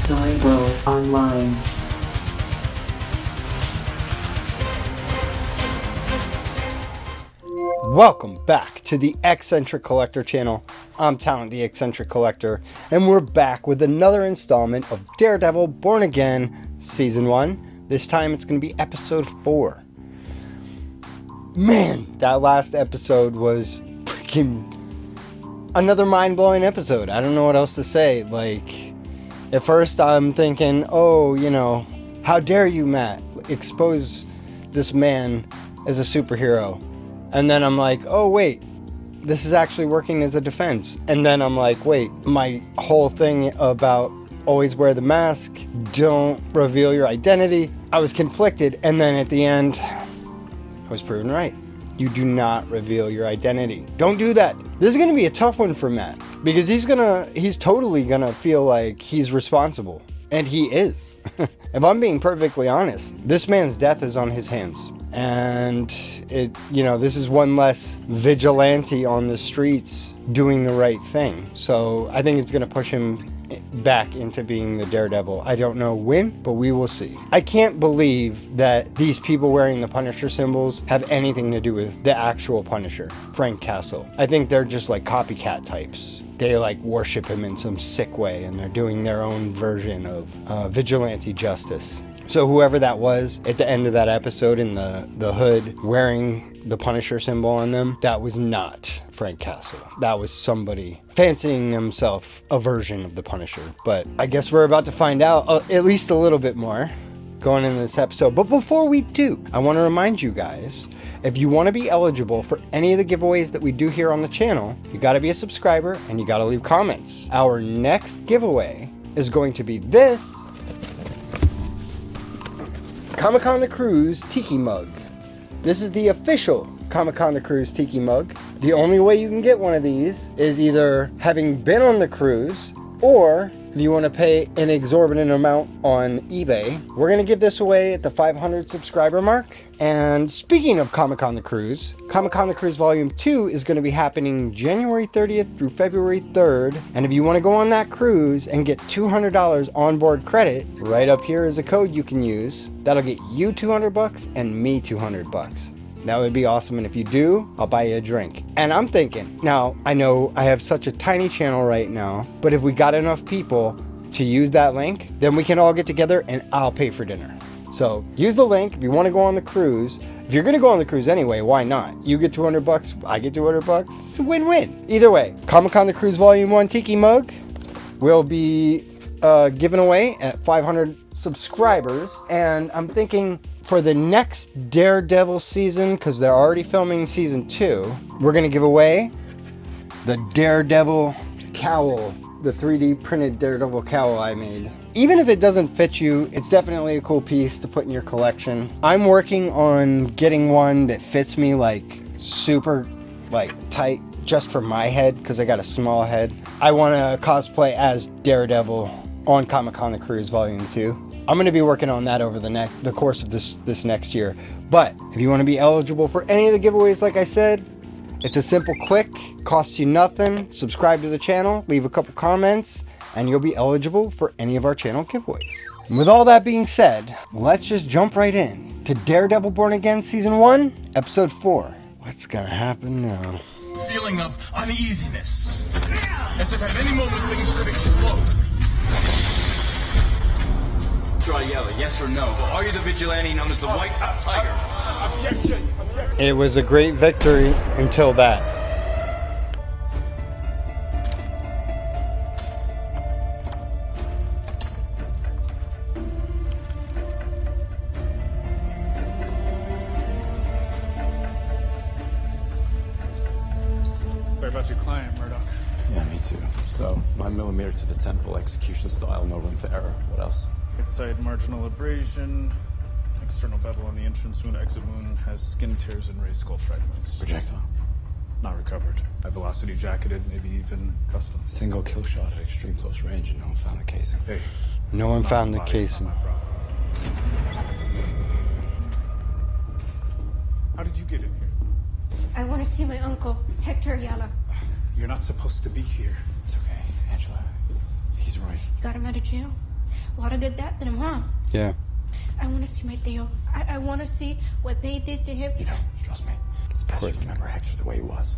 Cyber Online. Welcome back to the X-Centric Collector channel. I'm Talent, the X-Centric Collector, and we're back with another installment of Daredevil Born Again Season 1. This time it's going to be Episode 4. Man, that last episode was freaking another mind-blowing episode. I don't know what else to say. Like, at first I'm thinking, oh, you know, how dare you, Matt, expose this man as a superhero. And then I'm like, oh, wait, this is actually working as a defense. And then I'm like, wait, my whole thing about always wear the mask, don't reveal your identity. I was conflicted. And then at the end, I was proven right. You do not reveal your identity. Don't do that. This is going to be a tough one for Matt because he's totally going to feel like he's responsible. And he is. If I'm being perfectly honest, this man's death is on his hands. And this is one less vigilante on the streets doing the right thing. So I think it's going to push him back into being the Daredevil. I don't know when, but we will see. I can't believe that these people wearing the Punisher symbols have anything to do with the actual Punisher, Frank Castle. I think they're just like copycat types. They like worship him in some sick way and they're doing their own version of vigilante justice. So whoever that was at the end of that episode in the hood wearing the Punisher symbol on them, that was not Frank Castle. That was somebody fancying himself a version of the Punisher. But I guess we're about to find out at least a little bit more going into this episode. But before we do, I want to remind you guys, if you want to be eligible for any of the giveaways that we do here on the channel, you got to be a subscriber and you got to leave comments. Our next giveaway is going to be this Comic-Con the Cruise Tiki Mug. This is the official Comic-Con the Cruise Tiki Mug. The only way you can get one of these is either having been on the cruise, or if you want to pay an exorbitant amount on eBay. We're going to give this away at the 500 subscriber mark. And speaking of Comic-Con the Cruise Volume 2 is going to be happening January 30th through February 3rd. And if you want to go on that cruise and get $200 onboard credit, right up here is a code you can use. That'll get you $200 and me $200. That would be awesome, and if you do, I'll buy you a drink. And I'm thinking, now, I know I have such a tiny channel right now, but if we got enough people to use that link, then we can all get together and I'll pay for dinner. So use the link if you want to go on the cruise. If you're going to go on the cruise anyway, why not? You get $200, I get $200, it's a win-win. Either way, Comic-Con the Cruise Volume 1 Tiki Mug will be given away at 500 subscribers, and I'm thinking for the next Daredevil season, because they're already filming season 2, we're going to give away the Daredevil cowl, the 3D printed Daredevil cowl I made. Even if it doesn't fit you, it's definitely a cool piece to put in your collection. I'm working on getting one that fits me like super tight just for my head, because I got a small head. I want to cosplay as Daredevil on Comic-Con the Cruise Volume 2. I'm going to be working on that over the course of this next year. But if you want to be eligible for any of the giveaways, like I said, it's a simple click, costs you nothing. Subscribe to the channel, leave a couple comments, and you'll be eligible for any of our channel giveaways. And with all that being said, let's just jump right in to Daredevil Born Again Season 1, Episode 4. What's going to happen now? Feeling of uneasiness, as if at any moment things could explode. Dry yellow, yes or no? Are you the vigilante known as the White Tiger? Objection! It was a great victory until that. Sorry about your client, Murdoch. Yeah, me too. So, 9mm to the temple, execution style, no room for error. What else? Right side marginal abrasion, external bevel on the entrance wound, exit wound has skin tears and raised skull fragments. Projectile. Not recovered. High velocity jacketed, maybe even custom. Single kill shot at extreme close range and no one found the casing. Hey. No one found the casing. How did you get in here? I want to see my uncle, Hector Ayala. You're not supposed to be here. It's okay, Angela. He's right. You got him out of jail? A lot of good that to him, huh? Yeah. I want to see my Theo. I want to see what they did to him. You know, trust me. It's best you remember Hector the way he was.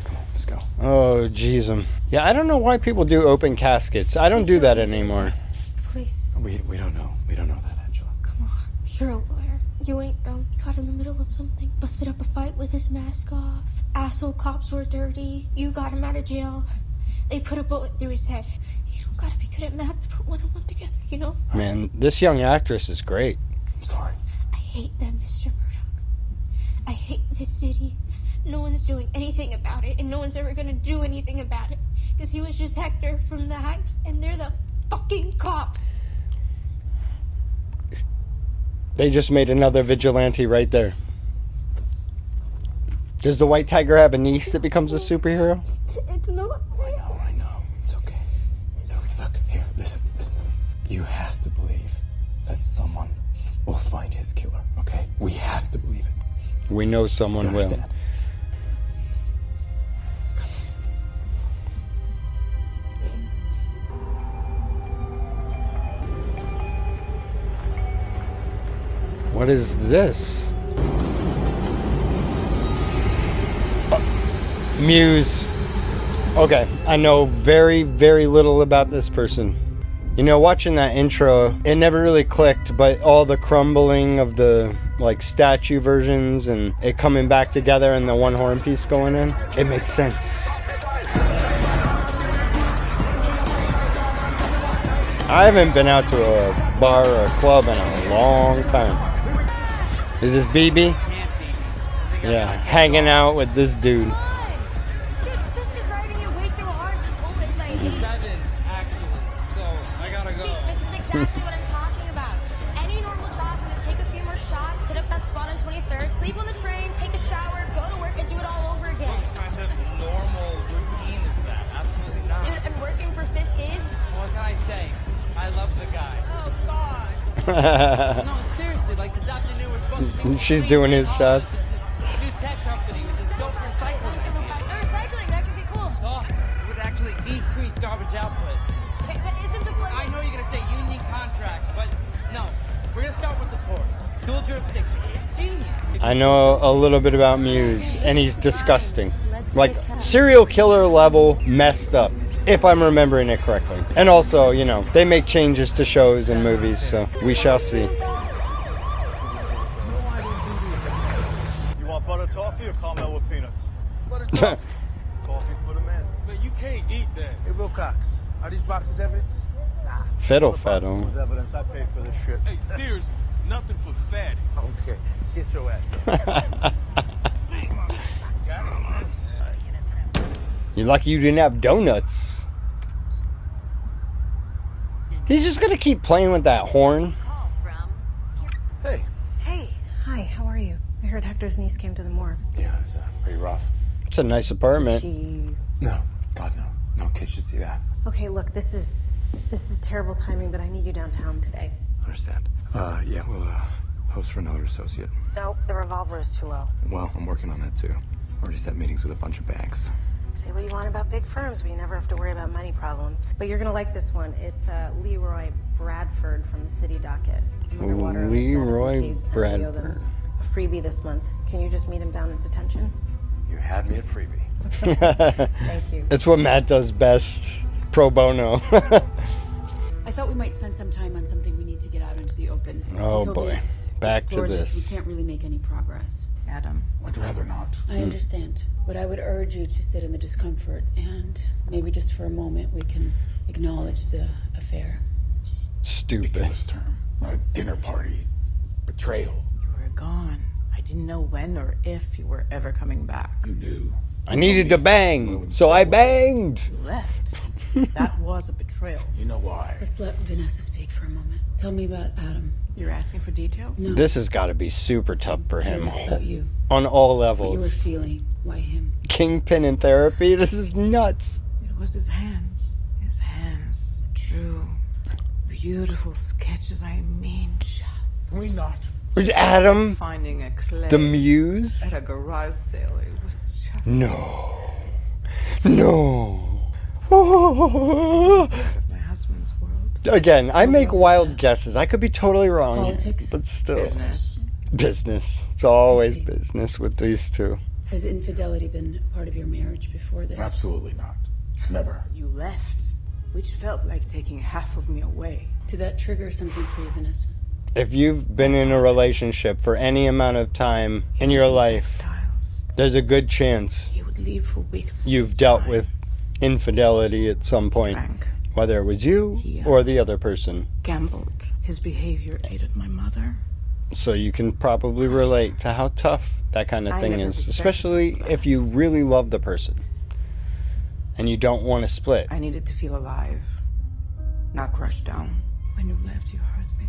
Come on, let's go. Oh, jeez. Yeah, I don't know why people do open caskets. I don't do that anymore. Please. We don't know. We don't know that, Angela. Come on. You're a lawyer. You ain't dumb. You got in the middle of something. Busted up a fight with his mask off. Asshole cops were dirty. You got him out of jail. They put a bullet through his head. You don't gotta be good at math to put one and one together, you know? Man, this young actress is great. I'm sorry. I hate them, Mr. Murdoch. I hate this city. No one's doing anything about it, and no one's ever gonna do anything about it. Because he was just Hector from the Heights, and they're the fucking cops. They just made another vigilante right there. Does the White Tiger have a niece that becomes a superhero? It's not. I know. It's okay. It's okay. Look, here, listen. You have to believe that someone will find his killer, okay? We have to believe it. We know someone You will. understand? What is this? Muse. Okay, I know very, very little about this person. You know, watching that intro, it never really clicked, but all the crumbling of the like statue versions and it coming back together and the one horn piece going in, it makes sense. I haven't been out to a bar or a club in a long time. Is this BB? Yeah, hanging out with this dude. Dude, Fisk is riding you way too hard this whole night. 7, actually. So, I gotta go. See, this is exactly what I'm talking about. Any normal job, we would take a few more shots, hit up that spot on 23rd, sleep on the train, take a shower, go to work, and do it all over again. What kind of normal routine is that? Absolutely not. Dude, and working for Fisk is... What can I say? I love the guy. Oh, God. No, seriously, like this afternoon we're supposed to be... She's doing his shots. It's this new tech company with this dope recycling. Recycling, that could be cool. It's awesome. It would actually decrease garbage output. Okay, but isn't the plan... I know you're gonna say you need contracts, but no. We're gonna start with the ports. Dual jurisdiction. It's genius. I know a little bit about Muse, and he's disgusting. Like, serial killer level messed up, if I'm remembering it correctly. And also, you know, they make changes to shows and movies, so we shall see. You want butter toffee or caramel with peanuts? Butter toffee. Coffee for the man. But you can't eat that. Hey, Wilcox, are these boxes evidence? Nah. Fiddle Was faddle. evidence. I paid for this shit. Hey, seriously, nothing for fatty. Okay, get your ass up. You're lucky you didn't have donuts. He's just gonna keep playing with that horn. Hey. Hey, hi, how are you? I heard Hector's niece came to the morgue. Yeah, it's pretty rough. It's a nice apartment. No, God, no. No kid should see that. Okay, look, this is terrible timing, but I need you downtown today. Understand. Yeah, we'll host for another associate. No, the revolver is too low. Well, I'm working on that too. Already set meetings with a bunch of banks. Say what you want about big firms, but you never have to worry about money problems. But you're gonna like this one. It's Leroy Bradford from the city docket. I'm underwater on his Madison Leroy case, and I owe them Bradford. a freebie this month. Can you just meet him down in detention? You had me at freebie. Thank you. It's what Matt does best. Pro bono. I thought we might spend some time on something we need to get out into the open. Oh, Until boy. we Back to explore this. We can't really make any progress. Adam. I'd rather not. I understand, but I would urge you to sit in the discomfort and maybe just for a moment we can acknowledge the affair. Stupid. Ridiculous term. A dinner party. Betrayal. You were gone. I didn't know when or if you were ever coming back. You knew. I needed to bang, so I banged. You left. That was a betrayal. You know why? Let's let Vanessa speak for a moment. Tell me about Adam. You're asking for details? No. This has got to be super tough for him. Curious about you. On all What you were levels. feeling. Why him? Kingpin in therapy? This is nuts. It was his hands. His hands drew beautiful sketches. I mean, just... We not. Was Adam Finding a clay the muse? at a garage sale. It was just... No. No. Oh. My husband's world. Again, I make wild guesses. I could be totally wrong. Politics? But still. Business. Business. It's always business with these two. Has infidelity been part of your marriage before this? Absolutely not. Never. You left, which felt like taking half of me away. Did that trigger something for you, Vanessa? If you've been in a relationship for any amount of time in your life, there's a good chance He would leave for weeks. you've dealt with infidelity at some point. Whether it was you or the other person. Gambled. His behavior aided my mother. So you can probably relate to how tough that kind of I thing never is. respected Especially if you really love the person. And you don't want to split. I needed to feel alive, not crushed down. When you left, you hurt me.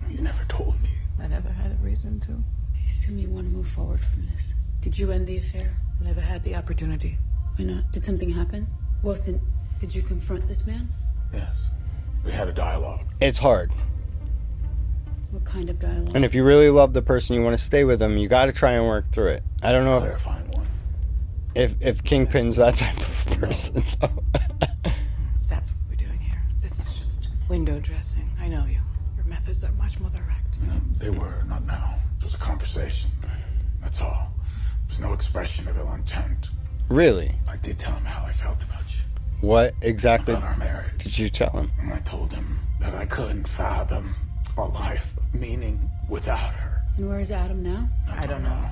You never told me. I never had a reason to. I assume you want to move forward from this. Did you end the affair? I never had the opportunity. Why not? Did something happen? Wilson, did you confront this man? Yes. We had a dialogue. It's hard. What kind of dialogue? And if you really love the person, you want to stay with them, you got to try and work through it. I don't know Clarifying one. if Kingpin's that type of person. That's what we're doing here. This is just window dressing. I know you. Your methods are much more direct. They were, not now. It was a conversation. That's all. There's no expression of ill intent. Really? I did tell him how I felt about you. What exactly About our marriage. did you tell him? And I told him that I couldn't fathom a life of meaning without her. And where is Adam now? I don't know.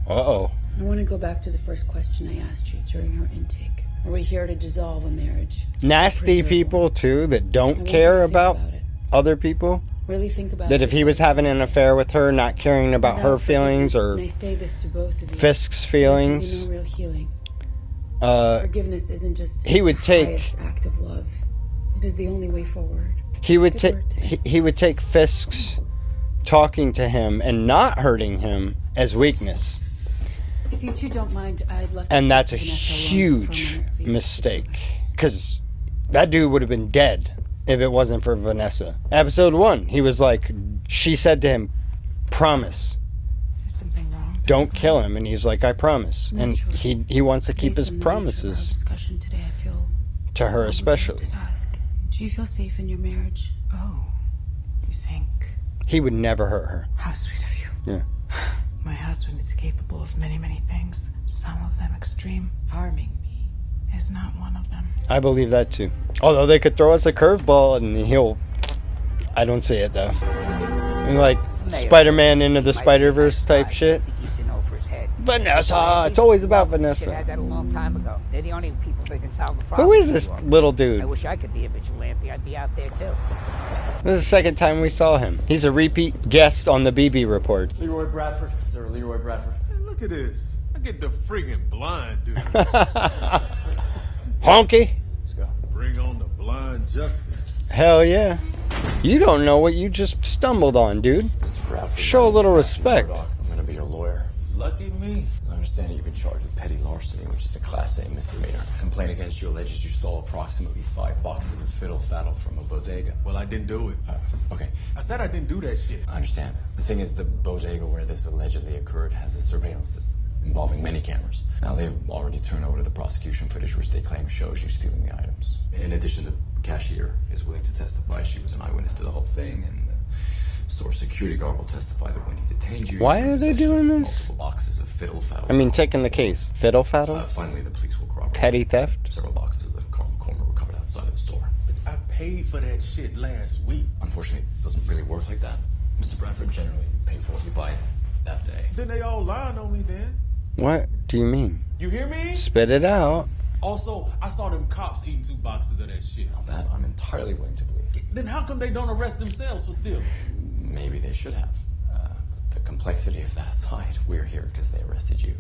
Uh-oh. I want to go back to the first question I asked you during our intake. Are we here to dissolve a marriage? Nasty people, too, that I don't want care you to think about it. other people. Really think about That it. if he was having an affair with her, not caring about her Without feelings or and I say this to both of you. Fisk's There can be feelings, no real healing. Forgiveness isn't just he would the take- highest act of love. It is the only way forward. he would Good take words. he would take Fisk's talking to him and not hurting him as weakness. If you two don't mind, I'd love to And speak that's to a Vanessa alone for a huge minute, please. mistake. Because that dude would have been dead if it wasn't for Vanessa. Episode 1, he was like, she said to him, promise. There's something wrong. Don't kill him. And he's like, I promise. And he wants to keep Based his on the nature of our promises discussion today, I feel to her obligated especially. to ask, do you feel safe in your marriage? Oh, you think? He would never hurt her. How sweet of you. Yeah. My husband is capable of many, many things. Some of them extreme. Harming me is not one of them. I believe that too. Although they could throw us a curveball and he'll... I don't see it though. And like Spider-Man into the Spider-Verse type shit. Vanessa! It's always about Should have Vanessa. had that a long time ago. They're the only people that can solve the problem. Who is this little dude? I wish I could be a vigilante. I'd be out there too. This is the second time we saw him. He's a repeat guest on the BB Report. Leroy Bradford. Is there a Leroy Bradford? Hey, look at this. I get the friggin' blind dude. Honky? Let's go. Bring on the blind justice. Hell yeah. You don't know what you just stumbled on, dude. Show a little respect. I'm gonna be your lawyer. Lucky me. I understand that you've been charged with petty larceny, which is a Class A misdemeanor. A complaint against you alleges you stole approximately 5 boxes of fiddle-faddle from a bodega. Well, I didn't do it. Okay. I said I didn't do that shit. I understand. The thing is, the bodega where this allegedly occurred has a surveillance system involving many cameras. Now, they've already turned over to the prosecution footage, which they claim shows you stealing the items. In addition, the cashier is willing to testify she was an eyewitness to the whole thing, and the store security guard will testify that when he detained you... Why are they doing this? Multiple boxes of fiddle-faddle. I mean, taking the case. Fiddle-faddle? Finally, the police will corroborate. Petty theft? Several boxes of the chrome were recovered outside of the store. But I paid for that shit last week. Unfortunately, it doesn't really work like that. Mr. Bradford, generally, you pay for what you buy that day. Then they all lying on me then. What do you mean? You hear me? Spit it out. Also, I saw them cops eating 2 boxes of that shit. Now that I'm entirely willing to believe. Then how come they don't arrest themselves for stealing? Maybe they should have. The complexity of that aside, we're here because they arrested you.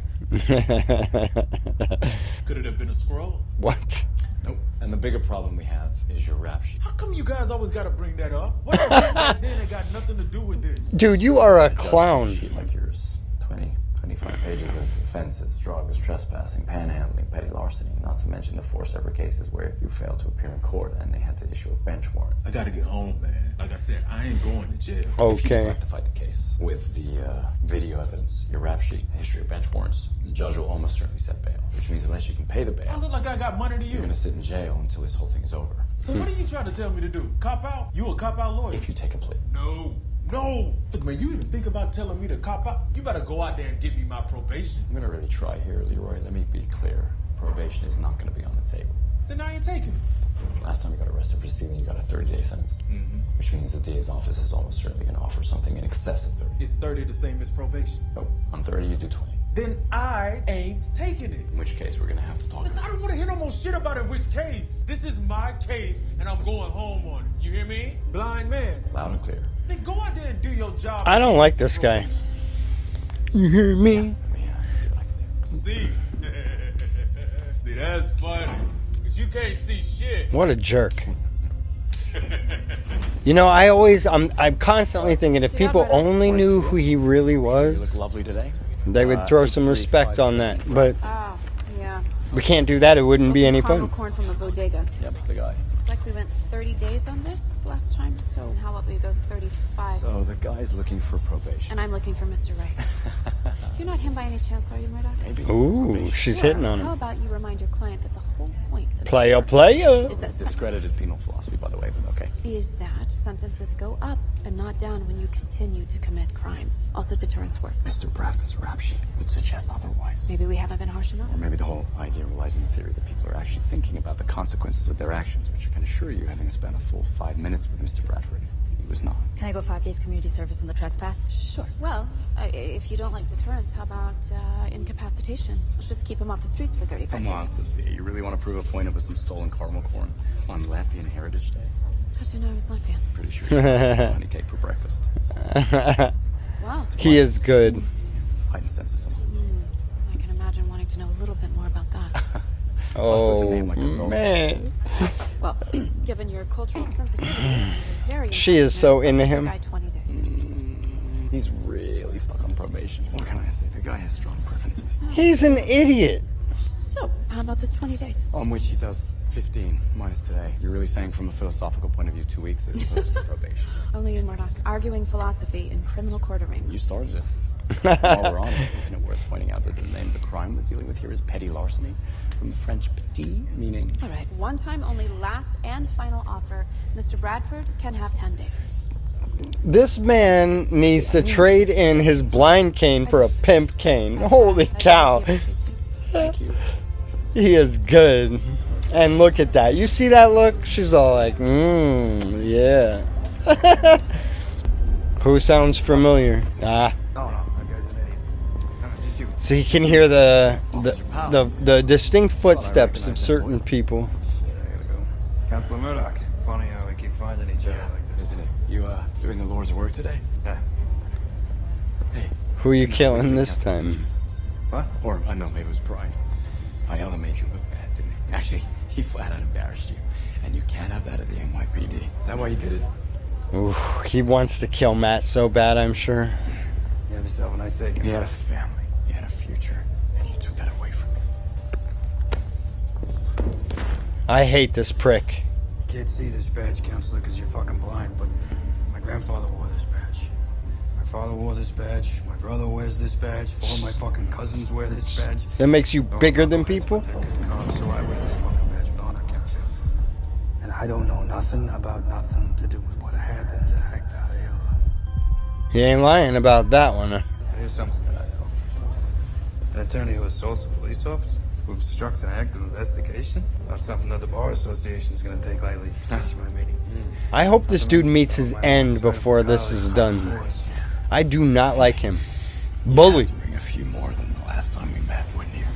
Could it have been a scroll? What? Nope. And the bigger problem we have is your rap sheet. How come you guys always gotta bring that up? What I did back then ain't got nothing to do with this? Dude, you are a clown. Sheet like yours, 20, 25 pages of offenses, drugs, trespassing, panhandling, petty larceny, not to mention the 4 separate cases where you failed to appear in court and they had to issue a bench warrant. I gotta get home, man. Like I said, I ain't going to jail. If you Okay. decide to fight the case with the video evidence, your rap sheet, history of bench warrants, the judge will almost certainly set bail, which means unless you can pay the I bail, look like I got money to you're you. gonna sit in jail until this whole thing is over. So what are you trying to tell me to do? Cop out? You a cop out lawyer? If you take a plea. No. Look, man, you even think about telling me to cop out? You better go out there and give me my probation. I'm gonna really try here, Leroy. Let me be clear. Probation is not gonna be on the table. Then I ain't taking it. Last time you got arrested for stealing, you got a 30-day sentence. Which means the DA's office is almost certainly gonna offer something in excess of 30. Is 30 the same as probation? Nope. On 30, you do 20. Then I ain't taking it. In which case, we're gonna have to talk. I don't want to hear no more shit about in which case. This is my case, and I'm going home on it. You hear me? Blind man. Loud and clear. Then go out there and do your job. I don't like this guy. You hear me? See? See, that's funny. Because you can't see shit. What a jerk. You know, I'm constantly thinking if people only knew who he really You was, look lovely today. they would throw some respect on that. But Oh, yeah. we can't do that. It wouldn't be any Caramel fun. corn from a bodega. Yep, it's the guy. Looks like we went 30 days on this last time, so how about we go 35? So the guy's looking for probation. And I'm looking for Mr. Right. You're not him by any chance, are you, Murdoch? Maybe. Ooh, she's hitting on How him. about you remind your client that the whole point of Player, deterrence player. is that Discredited penal philosophy, by the way, but okay. sentences go up and not down when you continue to commit crimes. Also, deterrence works. Mr. Bradford's rap sheet would suggest otherwise. Maybe we haven't been harsh enough. Or maybe the whole idea relies on the theory that people are actually thinking about the consequences of their actions, which I can assure you, having spent a full 5 minutes with Mr. Bradford, he was not. Can I go 5 days community service on the trespass? Sure. Well, if you don't like deterrence, how about incapacitation? Let's just keep him off the streets for 35 Come on, days. Sophia. You really want to prove a point of some stolen caramel corn on Latvian Heritage Day? How'd you know I was Latvian? Pretty sure you had honey cake for breakfast. Wow. He is good. Heightened sense of smell. I can imagine wanting to know a little bit more about that. Oh, name like this, man. Well, given your cultural sensitivity, you're very She is so into him. Guy 20 days. He's really stuck on probation. What can I say? The guy has strong preferences. He's an idiot. So, how about this 20 days? On which he does 15 minus today. You're really saying from a philosophical point of view 2 weeks as opposed to probation. Only you, Murdoch, arguing philosophy in criminal court arena. You started it. While we're on it, isn't it worth pointing out that the name of the crime we're dealing with here is petty larceny, from the French petit, meaning... All right, one time only, last and final offer. Mr. Bradford can have 10 days. This man needs to trade in his blind cane for a pimp cane. Holy cow. Thank you. He is good. And look at that. You see that look? She's all like, yeah. Who sounds familiar? Ah. No, that guy's an idiot. No, just you. So you can hear the distinct footsteps of certain people. Counselor Murdoch. Funny how we keep finding each other like this. Isn't it? You, doing the Lord's work today? Yeah. Hey. Who are you killing this time? What? Or, no, maybe it was Brian. Ayala made you look bad, didn't he? Actually, he flat out embarrassed you. And you can't have that at the NYPD. Is that why you did it? Ooh, he wants to kill Matt so bad, I'm sure. You have yourself a nice day. He had a family. He had a future. And you took that away from me. I hate this prick. You can't see this badge, Counselor, because you're fucking blind, but my grandfather wore this badge. My father wore this badge. My brother wears this badge. 4 of my fucking cousins wear this badge. That makes you bigger than people? They're good cops, so I wear this fucking badge with honor, Counselor. And I don't know nothing about nothing to do with what happened to Hector Ayala. He ain't lying about that one. Here's something that I know. An attorney who assaults a police officer, who obstructs an active investigation, not something that the Bar Association is going to take lightly. That's my meeting. I hope this dude meets his end before this is done. I do not like him. Bully. Bring a few more than the last time we met, wouldn't you?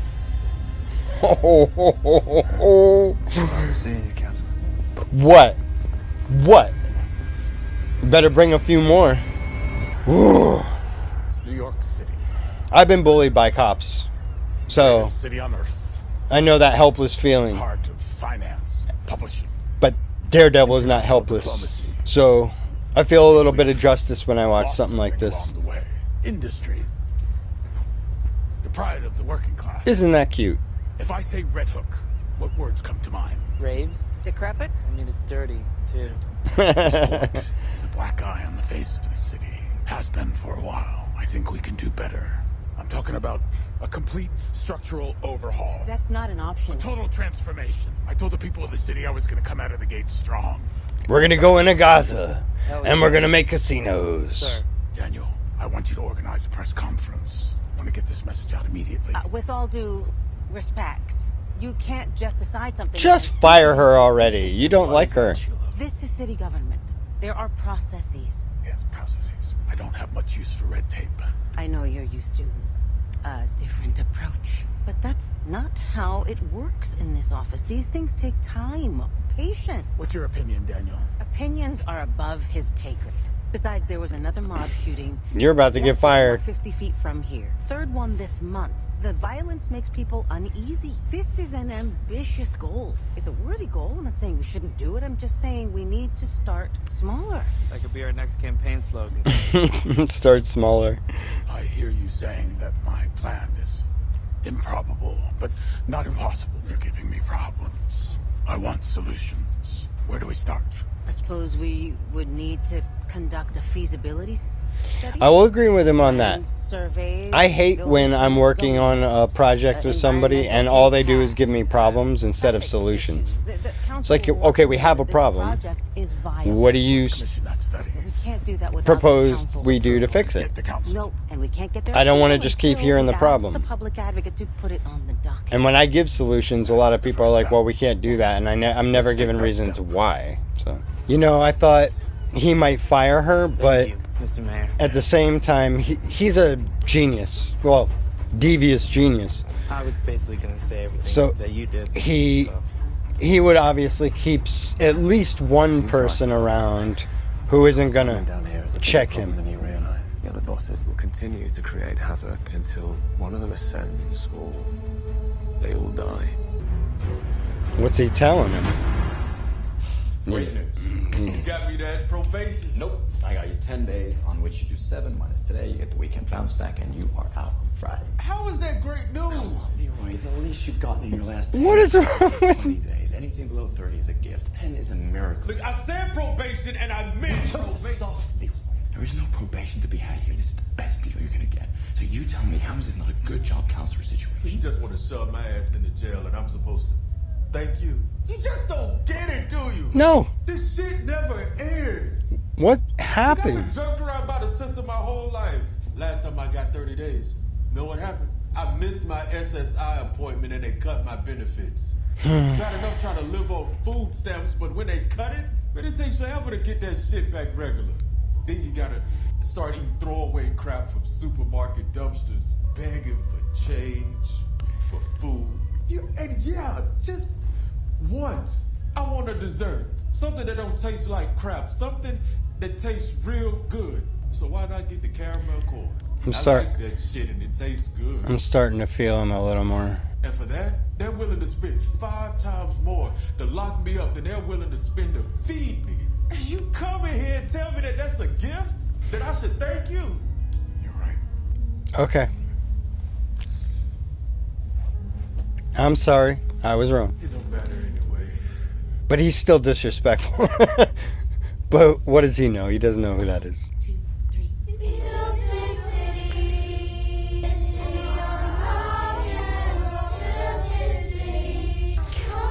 Seeing you, Counselor. What? What? Better bring a few more. Ooh. New York City. I've been bullied by cops. So, Greatest city on earth. I know that helpless feeling. Heart of finance, publishing. But Daredevil is not helpless. So, I feel a little bit of justice when I watch something like this. Along the way. Industry. pride of the working class. Isn't that cute? If I say Red Hook, what words come to mind? Raves? Decrepit? I mean, it's dirty, too. He's a black eye on the face of the city. Has been for a while. I think we can do better. I'm talking about a complete structural overhaul. That's not an option. A total transformation. I told the people of the city I was going to come out of the gate strong. We're gonna go into Gaza, and we're gonna make casinos. Sir. Daniel, I want you to organize a press conference. I want to get this message out immediately. With all due respect, you can't just decide something. Just fire her already. You don't like her. This is city government. There are processes. Yes, processes. I don't have much use for red tape. I know you're used to a different approach, but that's not how it works in this office. These things take time, patience. What's your opinion, Daniel? Opinions are above his pay grade. Besides, there was another mob shooting. You're about to get fired. 50 feet from here. Third one this month. The violence makes people uneasy. This is an ambitious goal. It's a worthy goal. I'm not saying we shouldn't do it. I'm just saying we need to start smaller. That could be our next campaign slogan. Start smaller. I hear you saying that my plan is improbable, but not impossible. You're giving me problems. I want solutions. Where do we start? I suppose we would need to conduct a feasibility study. I will agree with him on that. Surveys. I hate when I'm working on a project with somebody and all they do is give me problems instead of solutions. It's like, okay, we have a problem. What do you propose we do to fix it? No, and we can't get there. I don't want to just keep hearing the problem. The public advocate to put it on the docket. And when I give solutions, a lot of people are like, well, we can't do that. And I'm never given reasons why. So, you know, I thought he might fire her, but Mr. Mayor. at the same time, he's a genius. Well, devious genius. I was basically going to say everything that you did. He would obviously keep at least one person around who isn't going to check him. Than you realize. The other bosses will continue to create havoc until one of them ascends or they all die. What's he telling him? Great news. You got me that probation. Nope. I got you 10 days, on which you do 7 minus today. You get the weekend bounce back, and you are out on Friday. How is that great news? Leroy, the least you've gotten in your last 10 What is wrong with 20 days. Anything below 30 is a gift. 10 is a miracle. Look, I said probation, and I meant probation. Stuff, Leroy. There is no probation to be had here. This is the best deal you're going to get. So you tell me, how is this not a good job counselor situation? So you just want to shove my ass into jail, and I'm supposed to thank you? You just don't get it, do you? No. This shit never ends. What I've happened? been jerked around by the system my whole life. Last time I got 30 days. Know what happened? I missed my SSI appointment and they cut my benefits. Got enough trying to live off food stamps, but when they cut it, man, it takes forever to get that shit back regular. Then you gotta start eating throwaway crap from supermarket dumpsters, begging for change, for food. Just once, I want a dessert. Something that don't taste like crap. Something that tastes real good. So why not get the caramel corn? I like that shit and it tastes good. I'm starting to feel him a little more. And for that, they're willing to spend 5 times more to lock me up than they're willing to spend to feed me. And you come in here and tell me that that's a gift? That I should thank you? You're right. Okay. I'm sorry. I was wrong. It don't matter anyway. But he's still disrespectful. But what does he know? He doesn't know who that is.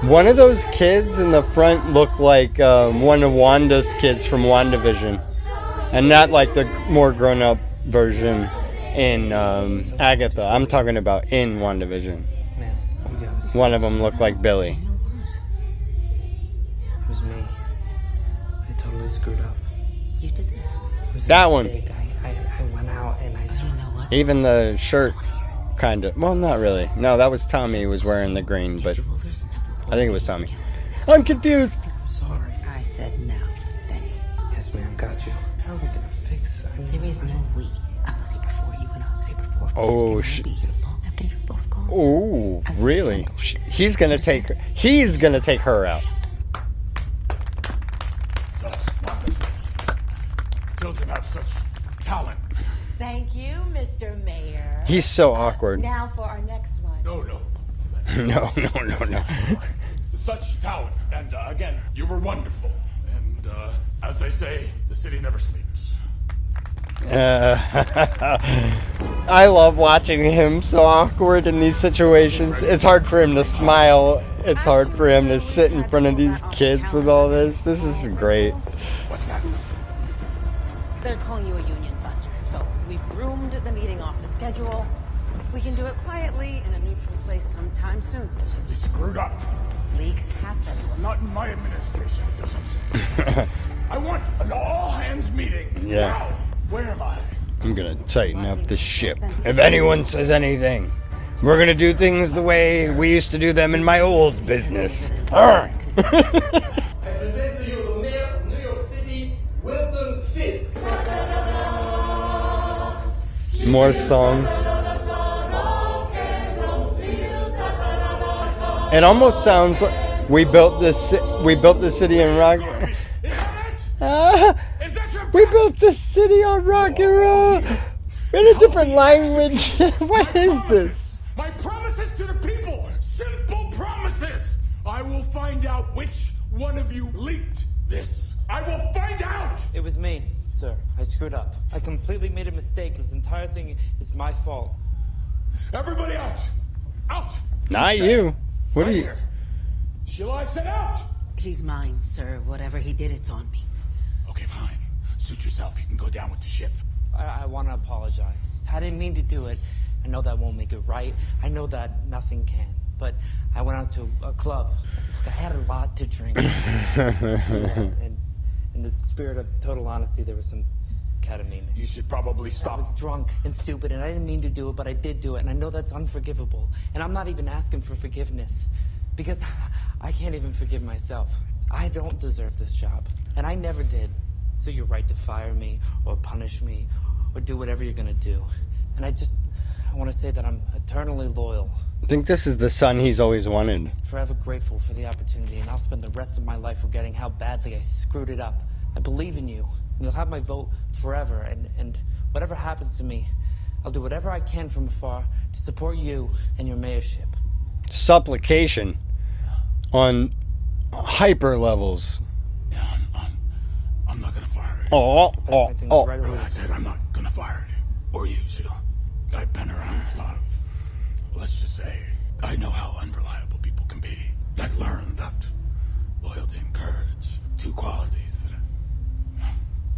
One of those kids in the front looked like one of Wanda's kids from WandaVision. And not like the more grown-up version in Agatha. I'm talking about in WandaVision. One of them looked like Billy. It was me. I totally screwed up. You did this? It was a That one. mistake. I went out and I saw. Even the shirt, kind of. Well, not really. No, that was Tommy who was wearing the green, but I think it was Tommy. I'm confused. I'm sorry. I said no, Daniel. Yes, ma'am. Got you. How are we gonna fix it? There is no we. I was here before you and I was here before. Oh, be here long after you're both gone. Oh, really? He's gonna take her. He's gonna take her out. Just wonderful. Children have such talent. Thank you, Mr. Mayor. He's so awkward. Now for our next one. No. No. Such talent, and again, you were wonderful. And as they say, the city never sleeps. I love watching him so awkward in these situations. It's hard for him to smile. It's hard for him to sit in front of these kids with all this. This is great. What's that? They're calling you a union buster, so we've roomed the meeting off the schedule. We can do it quietly in a neutral place sometime soon. You screwed up. Leaks happen. Not in my administration, it doesn't. I want an all-hands meeting. Yeah. Now. Where am I? I'm gonna tighten up the ship. If anyone says anything, we're gonna do things the way we used to do them in my old business. I present to you the mayor of New York City, Wilson Fisk. More songs. It almost sounds like we built this city in rock. We built this city on rock and roll in a different language. What is this? My promises to the people, simple promises. I will find out which one of you leaked this. I will find out. It was me, sir. I screwed up. I completely made a mistake. This entire thing is my fault. Everybody out! Out! Not you. What are you? Sheila, I said out! He's mine, sir. Whatever he did, it's on me. Okay, fine. Suit yourself. You can go down with the ship. I want to apologize. I didn't mean to do it. I know that won't make it right. I know that nothing can. But I went out to a club. Look, I had a lot to drink. And in the spirit of total honesty, there was some ketamine. You should probably stop. I was drunk and stupid, and I didn't mean to do it, but I did do it. And I know that's unforgivable. And I'm not even asking for forgiveness. Because I can't even forgive myself. I don't deserve this job. And I never did. So you're right to fire me, or punish me, or do whatever you're gonna do. And I want to say that I'm eternally loyal. I think this is the son he's always wanted. Forever grateful for the opportunity, and I'll spend the rest of my life regretting how badly I screwed it up. I believe in you. You'll have my vote forever, and whatever happens to me, I'll do whatever I can from afar to support you and your mayorship. Supplication on hyper levels. I'm not gonna fire you. Oh. I said I'm not gonna fire you. Or you, Sheila. I've been around a lot of, let's just say, I know how unreliable people can be. I've learned that loyalty and courage, two qualities that are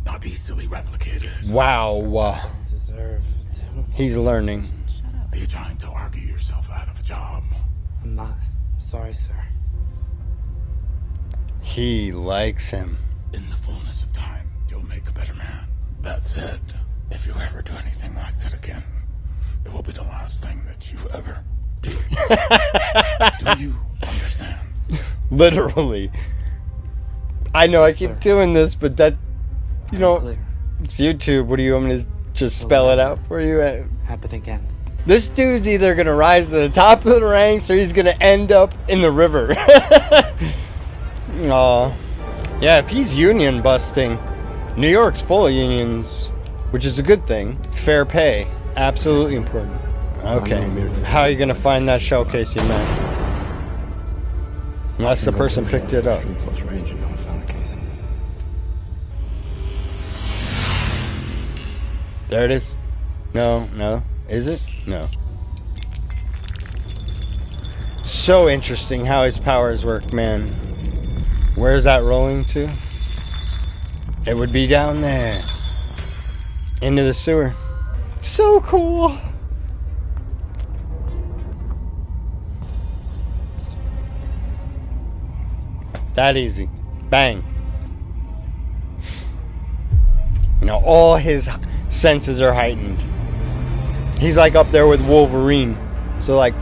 not easily replicated. Wow. Don't deserve to. He's learning. Shut up. Are you trying to argue yourself out of a job? I'm not. I'm sorry, sir. He likes him. In the fullness of time, you'll make a better man. That said, if you ever do anything like that again, it will be the last thing that you ever do. Do you understand? Literally. I know I keep doing this, but that, you know, it's YouTube. What do you want me to just spell it out for you? Happen again. This dude's either going to rise to the top of the ranks or he's going to end up in the river. Aw. Yeah, if he's union busting, New York's full of unions, which is a good thing. Fair pay, absolutely important. Okay, how are you going to find that shell casing, man? Unless the person picked it up. There it is. No. Is it? No. So interesting how his powers work, man. Where's that rolling to? It would be down there. Into the sewer. So cool. That easy. Bang. You know, all his senses are heightened. He's like up there with Wolverine. So like,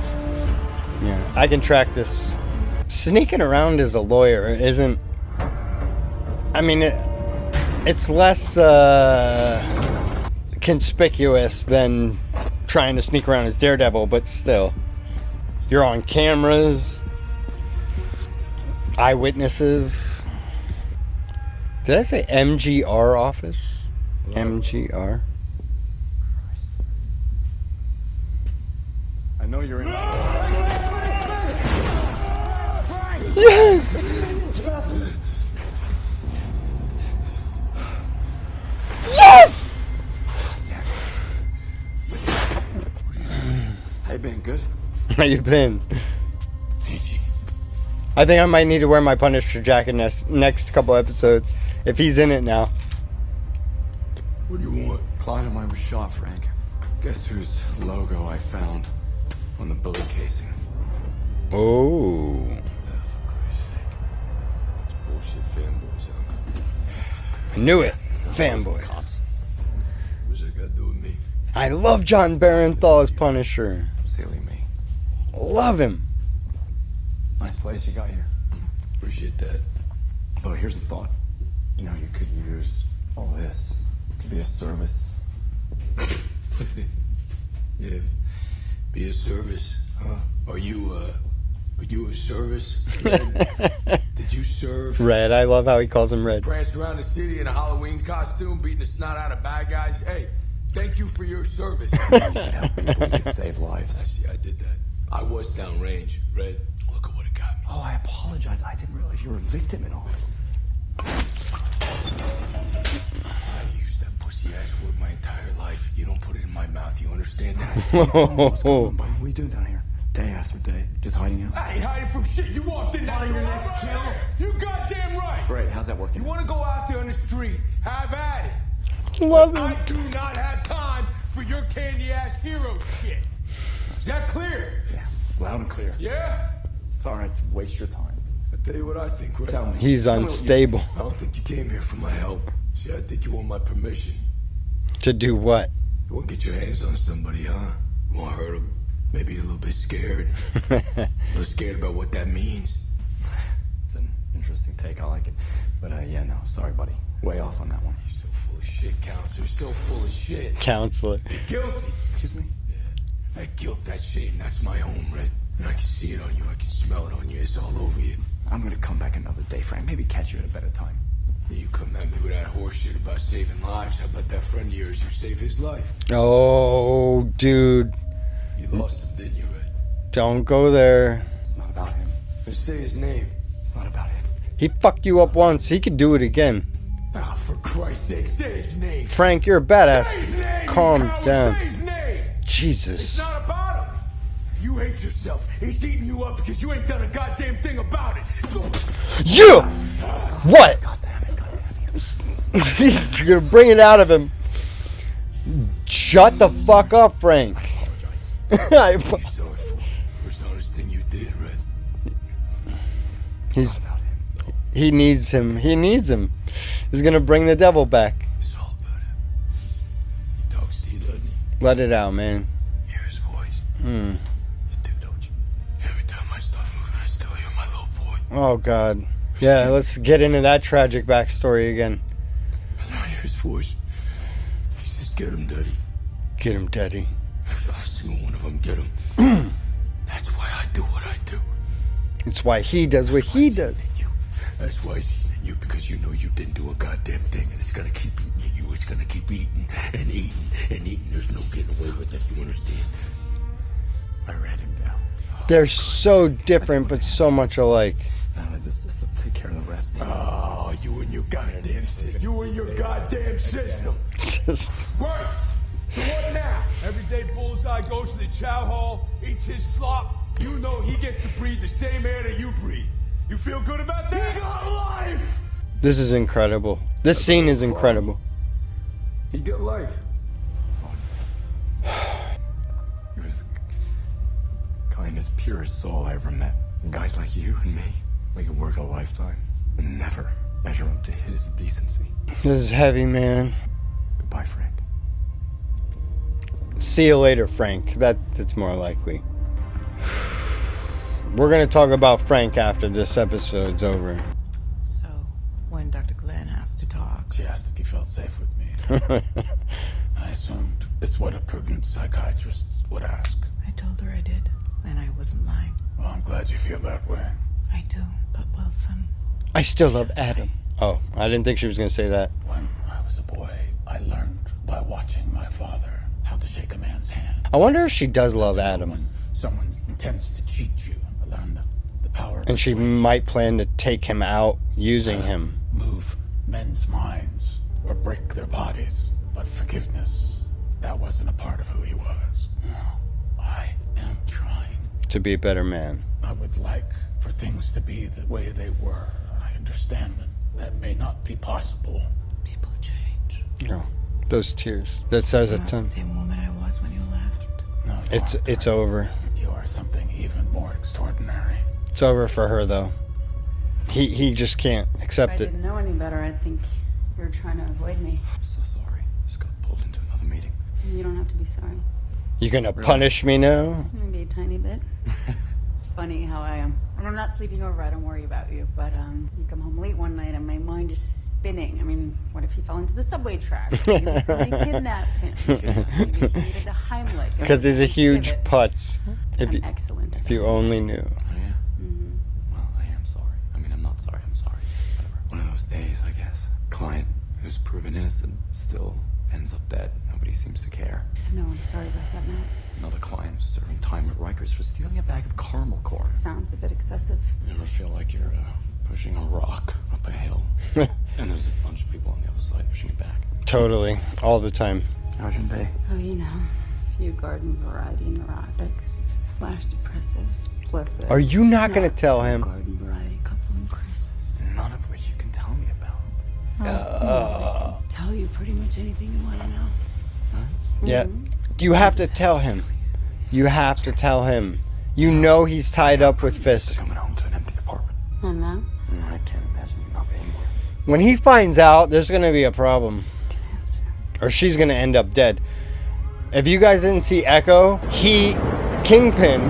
yeah, I can track this. Sneaking around as a lawyer isn't... I mean, it's less conspicuous than trying to sneak around as Daredevil, but still. You're on cameras. Eyewitnesses. Did I say MGR office? MGR? I know you're in. Yes! Yes! How you been? Good? How you been? I think I might need to wear my Punisher jacket next couple episodes, if he's in it now. What do you want? Clyde and I was shot, Frank. Guess whose logo I found on the bullet casing? Oh. Bullshit fanboys, huh? I knew it. Fanboys. What's that got to do with me? I love John Barenthal as Punisher. Silly me. Love him. Nice place you got here. Appreciate that. Although here's a thought. You know, you could use all this. It could be a service. Yeah. Be a service, huh? Are you a service? Did you serve? Red. I love how he calls him Red. Pranced around the city in a Halloween costume, beating the snot out of bad guys. Hey, thank you for your service. You could help people, you could save lives. I see, I did that. I was downrange, Red. Look at what it got me. Oh, I apologize. I didn't realize you were a victim in all this. I used that pussy ass word my entire life. You don't put it in my mouth. You understand that? What's going on, buddy? What are you doing down here? Day after day, just hiding out. I ain't hiding from shit. You walked in that door. Your next kill. You goddamn right. Great. How's that working? You want to go out there on the street? Have at it. Love him. I do not have time for your candy ass hero shit. Is that clear? Yeah, loud and clear. Yeah. Sorry to waste your time. I tell you what I think, Red. Tell me. He's unstable. I don't think you came here for my help. See, I think you want my permission. To do what? You want to get your hands on somebody, huh? You want to hurt them? Maybe a little bit scared. A little scared about what that means. It's an interesting take. I like it. But, yeah, no. Sorry, buddy. Way off on that one. You're so full of shit, counselor. So full of shit. Counselor. You're guilty. Excuse me? Yeah. I guilt that shit, and that's my home, Red. And I can see it on you. I can smell it on you. It's all over you. I'm gonna come back another day, Frank. Maybe catch you at a better time. You come at me with that horse shit about saving lives. How about that friend of yours who saved his life? Oh, dude. You lost him, didn't you, Red? Don't go there. It's not about him. Just say his name. It's not about him. He fucked you up once. He could do it again. Ah, for Christ's sake, say his name. Frank, you're a badass. Say his name, Calm you coward. down. Say his name. Jesus. It's not about him. You hate yourself. He's eating you up because you ain't done a goddamn thing about it. You! What? God damn it. He's gonna bring it out of him. Shut the fuck up, Frank. You're sorry for first honest thing you did, Red. He needs him. He needs him. He's gonna bring the devil back. It's all about him. He talks to you, doesn't he? Let it out, man. Hear his voice. Hmm. Every time I start moving, I still hear my little boy. Oh God. Yeah, let's get into that tragic backstory again. And I hear his voice. He says, "Get him, Daddy." Get him, Daddy. Every last single one of them, get him. That's why I do what I do. It's why he does what he does. That's why he's eating you, because you know you didn't do a goddamn thing, and it's gonna keep eating at you. It's gonna keep eating and eating and eating. There's no getting away with it. You understand? I ran him down. They're so different, but so much alike. Now let the system take care of the rest. Oh, you and your goddamn system. You and your goddamn system. Worst. So what now? Everyday Bullseye goes to the chow hall, eats his slop. You know he gets to breathe the same air that you breathe. You feel good about that? He got life! This is incredible. This scene is incredible. He got life. He was the kindest, purest soul I ever met. And guys like you and me, we could work a lifetime and never measure up to his decency. This is heavy, man. Goodbye, Frank. See you later, Frank. That's more likely. We're going to talk about Frank after this episode's over. So, when Dr. Glenn asked to talk... She asked if he felt safe with me. I assumed it's what a prudent psychiatrist would ask. I told her I did, and I wasn't lying. Well, I'm glad you feel that way. I do, but Wilson... I still love Adam. Oh, I didn't think she was going to say that. When I was a boy, I learned by watching my father how to shake a man's hand. I wonder if she does love Adam. Someone intends to cheat you, learn the power of And she might plan to take him out using him. move men's minds or break their bodies. But forgiveness, that wasn't a part of who he was. No, I am trying. To be a better man. I would like for things to be the way they were. I understand that may not be possible. People change. No, those tears. That says I'm a not ton. the same woman I was when you left. No, It's over. you are something even more extraordinary. It's over for her though. He just can't If I accept it. didn't know any better, I'd think you're trying to avoid me. I'm so sorry. Just got pulled into another meeting. You don't have to be sorry. You gonna punish me now? Maybe a tiny bit. It's funny how I am. When I'm not sleeping over, I don't worry about you. But you come home late one night and my mind is spinning. I mean, what if he fell into the subway tracks? Maybe somebody kidnapped him. Maybe he needed a Heimlich. Because he's a huge putz. If you, excellent. if you only knew. Oh, yeah? Well, I am sorry. I mean, I'm not sorry. I'm sorry. Whatever. One of those days, I guess. Client who's proven innocent still ends up dead. Nobody seems to care. No, I'm sorry about that, Matt. Another client is serving time at Rikers for stealing a bag of caramel corn. Sounds a bit excessive. You ever feel like you're pushing a rock up a hill, and there's a bunch of people on the other side pushing it back? Totally. All the time. Sergeant Bay. Oh, you know, a few garden variety neurotics / depressives, plus Are you not gonna tell him? garden variety coupling crisis. None of which you can tell me about. I can tell you pretty much anything you want to know. Yeah. You have to tell him. You have to tell him. You know he's tied up with Fisk. Coming home to an empty apartment. Oh, no? I can't imagine you not being there. When he finds out, there's gonna be a problem. Or she's gonna end up dead. If you guys didn't see Echo, Kingpin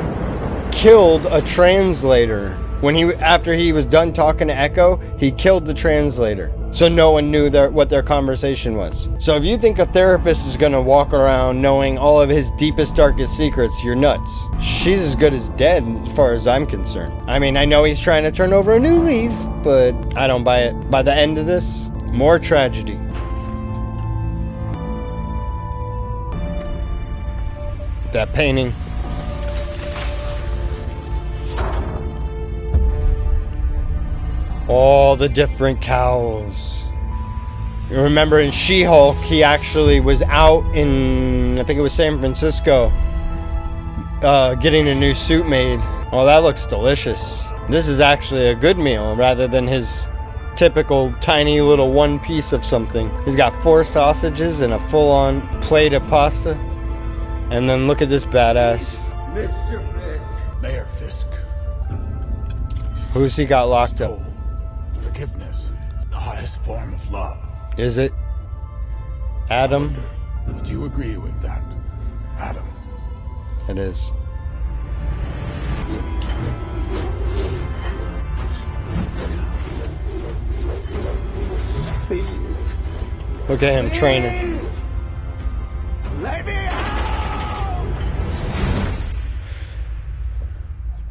killed a translator. After he was done talking to Echo, he killed the translator. So no one knew what their conversation was. So if you think a therapist is gonna walk around knowing all of his deepest, darkest secrets, you're nuts. She's as good as dead as far as I'm concerned. I mean, I know he's trying to turn over a new leaf, but I don't buy it. By the end of this, more tragedy. That painting. All the different cowls. You remember in She-Hulk, he actually was out in, I think it was San Francisco, getting a new suit made. Oh, that looks delicious. This is actually a good meal rather than his typical tiny little one piece of something. He's got 4 sausages and a full-on plate of pasta. And then look at this badass. Mr. Fisk. Mayor Fisk. Who's he got locked up? Forgiveness is the highest form of love. Is it Adam? Would you agree with that, Adam? It is. Please. Look at him training. Let me out!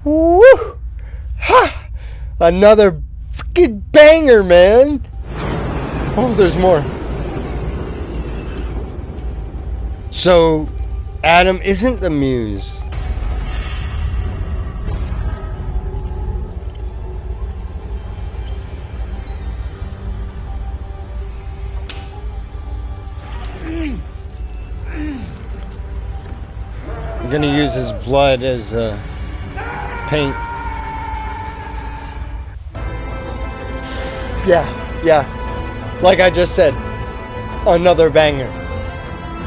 Woo! Ha! Another fucking banger, man! Oh, there's more. So, Adam isn't the muse. I'm gonna use his blood as paint. Yeah. Like I just said, another banger.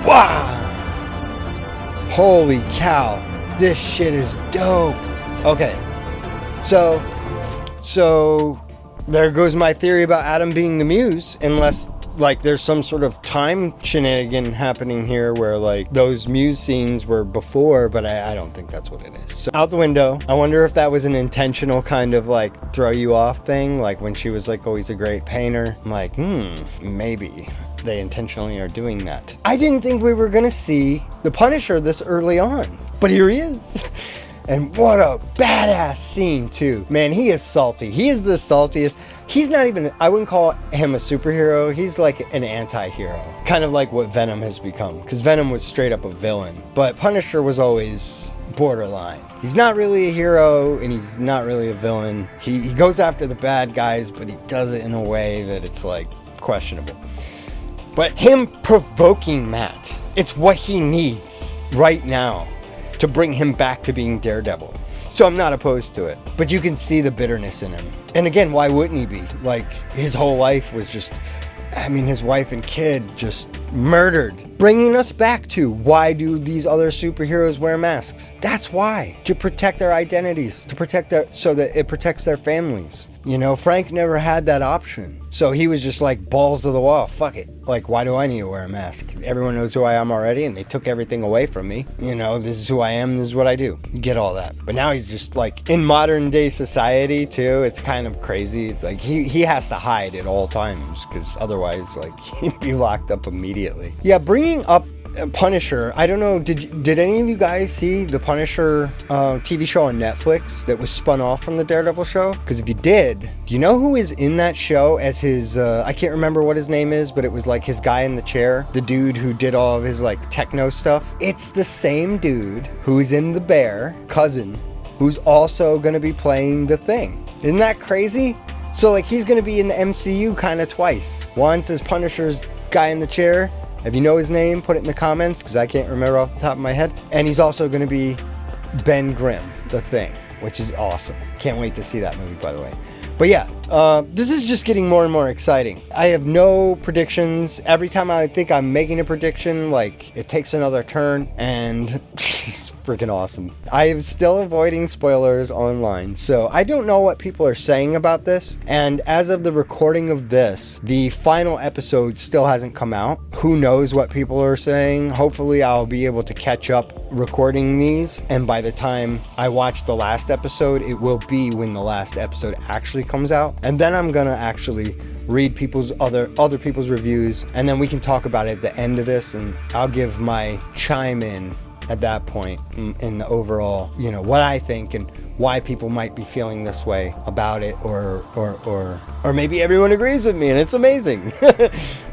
Wow! Holy cow. This shit is dope. Okay. So there goes my theory about Adam being the muse, unless like there's some sort of time shenanigan happening here where like those muse scenes were before, but I don't think that's what it is. So out the window, I wonder if that was an intentional kind of like throw you off thing, like when she was like, oh, he's a great painter. I'm like, maybe they intentionally are doing that. I didn't think we were gonna see the Punisher this early on, but here he is. And what a badass scene too. Man, he is salty. He is the saltiest. He's not even, I wouldn't call him a superhero. He's like an anti-hero. Kind of like what Venom has become. Because Venom was straight up a villain. But Punisher was always borderline. He's not really a hero, and he's not really a villain. He goes after the bad guys, but he does it in a way that it's like questionable. But him provoking Matt, it's what he needs right now to bring him back to being Daredevil. So I'm not opposed to it. But you can see the bitterness in him. And again, why wouldn't he be? Like, his whole life was just, I mean, his wife and kid just murdered. Bringing us back to, why do these other superheroes wear masks? That's why. To protect their identities. To protect their, so that it protects their families. You know, Frank never had that option. So he was just like, balls to the wall. Fuck it. Like, why do I need to wear a mask? Everyone knows who I am already, and they took everything away from me. You know, this is who I am, this is what I do. You get all that. But now he's just like, in modern day society too, it's kind of crazy. It's like, he has to hide at all times, because otherwise, like, he'd be locked up immediately. Yeah, bringing up Punisher, I don't know, did any of you guys see the Punisher TV show on Netflix that was spun off from the Daredevil show? Because if you did, do you know who is in that show as his, I can't remember what his name is, but it was like his guy in the chair, the dude who did all of his like techno stuff? It's the same dude who's in The Bear, cousin, who's also going to be playing The Thing. Isn't that crazy? So like, he's going to be in the MCU kind of twice. Once as Punisher's guy in the chair. If you know his name, put it in the comments, because I can't remember off the top of my head. And he's also going to be Ben Grimm, The Thing, which is awesome. Can't wait to see that movie, by the way. But yeah, this is just getting more and more exciting. I have no predictions. Every time I think I'm making a prediction, like, it takes another turn, and it's freaking awesome. I am still avoiding spoilers online, so I don't know what people are saying about this. And as of the recording of this, the final episode still hasn't come out. Who knows what people are saying? Hopefully I'll be able to catch up recording these, and by the time I watch the last episode, it will be when the last episode actually comes out. And then I'm gonna actually read people's other people's reviews, and then we can talk about it at the end of this, and I'll give my chime in at that point in the overall, you know, what I think and why people might be feeling this way about it, or maybe everyone agrees with me and it's amazing.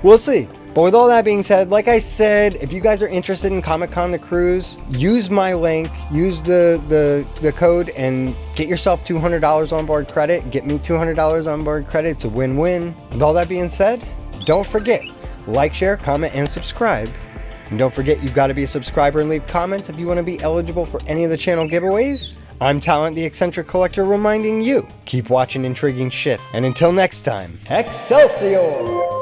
We'll see. But with all that being said, like I said, if you guys are interested in Comic-Con The Cruise, use my link, use the code, and get yourself $200 on board credit. Get me $200 on board credit. It's a win-win. With all that being said, don't forget, like, share, comment, and subscribe. And don't forget, you've got to be a subscriber and leave comments if you want to be eligible for any of the channel giveaways. I'm Talent, the Eccentric Collector, reminding you, keep watching intriguing shit. And until next time, Excelsior!